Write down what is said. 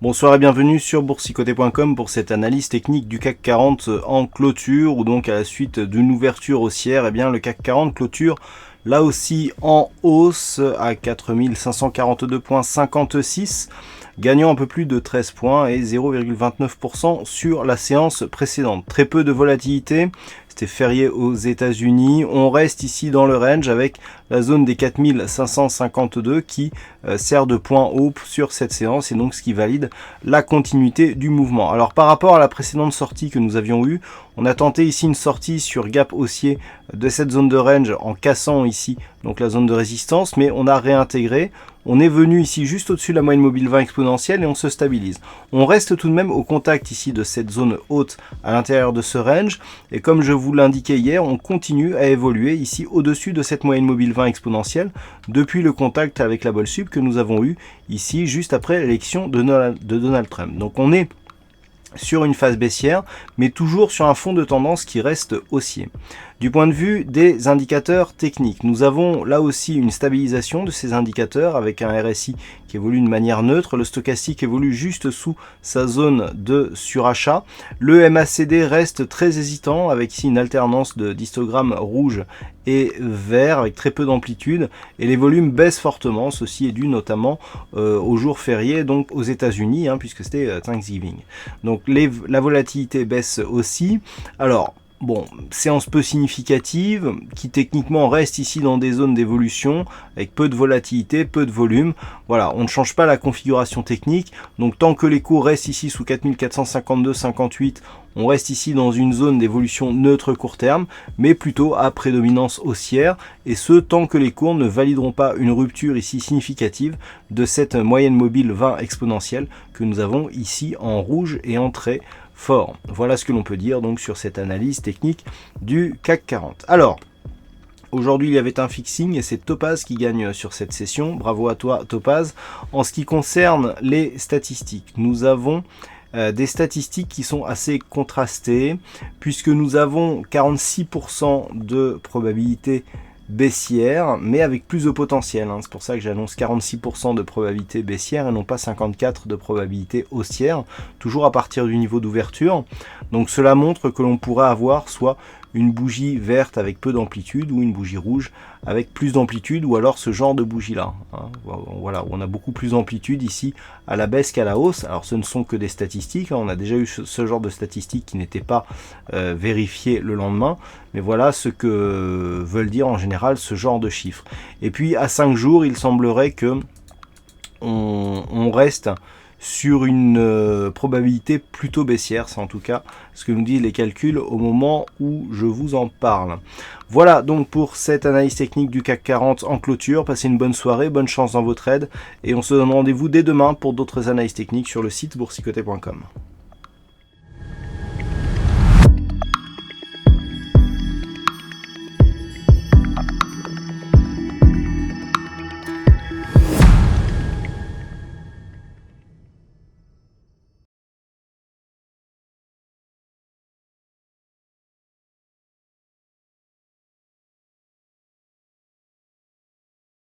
Bonsoir et bienvenue sur boursicoté.com pour cette analyse technique du CAC 40 en clôture, ou donc à la suite d'une ouverture haussière, eh bien le CAC 40 clôture là aussi en hausse à 4542,56, gagnant un peu plus de 13 points et 0,29% sur la séance précédente. Très peu de volatilité. C'était férié aux États-Unis. On reste ici dans le range avec la zone des 4552 qui sert de point haut sur cette séance et donc ce qui valide la continuité du mouvement. Alors par rapport à la précédente sortie que nous avions eue, on a tenté ici une sortie sur gap haussier de cette zone de range en cassant ici donc la zone de résistance, mais on a réintégré. On est venu ici juste au-dessus de la moyenne mobile 20 exponentielle et on se stabilise. On reste tout de même au contact ici de cette zone haute à l'intérieur de ce range. Et comme je vous l'indiquais hier, on continue à évoluer ici au-dessus de cette moyenne mobile 20 exponentielle depuis le contact avec la Bolsup que nous avons eu ici juste après l'élection de Donald Trump. Donc on est sur une phase baissière, mais toujours sur un fond de tendance qui reste haussier. Du point de vue des indicateurs techniques, nous avons là aussi une stabilisation de ces indicateurs avec un RSI qui évolue de manière neutre, le stochastique évolue juste sous sa zone de surachat, le MACD reste très hésitant avec ici une alternance d'histogrammes rouge et vert avec très peu d'amplitude, et les volumes baissent fortement. Ceci est dû notamment aux jours fériés, donc aux États-Unis, puisque c'était Thanksgiving. Donc la volatilité baisse aussi. Alors bon, séance peu significative qui techniquement reste ici dans des zones d'évolution avec peu de volatilité, peu de volume. Voilà, on ne change pas la configuration technique. Donc tant que les cours restent ici sous 4452,58, on reste ici dans une zone d'évolution neutre court terme, mais plutôt à prédominance haussière. Et ce, tant que les cours ne valideront pas une rupture ici significative de cette moyenne mobile 20 exponentielle que nous avons ici en rouge et en trait fort. Voilà ce que l'on peut dire donc sur cette analyse technique du CAC 40. Alors, aujourd'hui il y avait un fixing et c'est Topaz qui gagne sur cette session. Bravo à toi Topaz. En ce qui concerne les statistiques, nous avons des statistiques qui sont assez contrastées puisque nous avons 46% de probabilité baissière, mais avec plus de potentiel. C'est pour ça que j'annonce 46% de probabilité baissière et non pas 54% de probabilité haussière, toujours à partir du niveau d'ouverture. Donc cela montre que l'on pourrait avoir soit une bougie verte avec peu d'amplitude ou une bougie rouge avec plus d'amplitude, ou alors ce genre de bougie là. Voilà, on a beaucoup plus d'amplitude ici à la baisse qu'à la hausse. Alors ce ne sont que des statistiques, on a déjà eu ce genre de statistiques qui n'étaient pas vérifiées le lendemain, mais voilà ce que veulent dire en général ce genre de chiffres. Et puis à 5 jours, il semblerait que on reste sur une probabilité plutôt baissière. C'est en tout cas ce que nous disent les calculs au moment où je vous en parle. Voilà donc pour cette analyse technique du CAC 40 en clôture. Passez une bonne soirée, bonne chance dans vos trades, et on se donne rendez-vous dès demain pour d'autres analyses techniques sur le site boursicoté.com.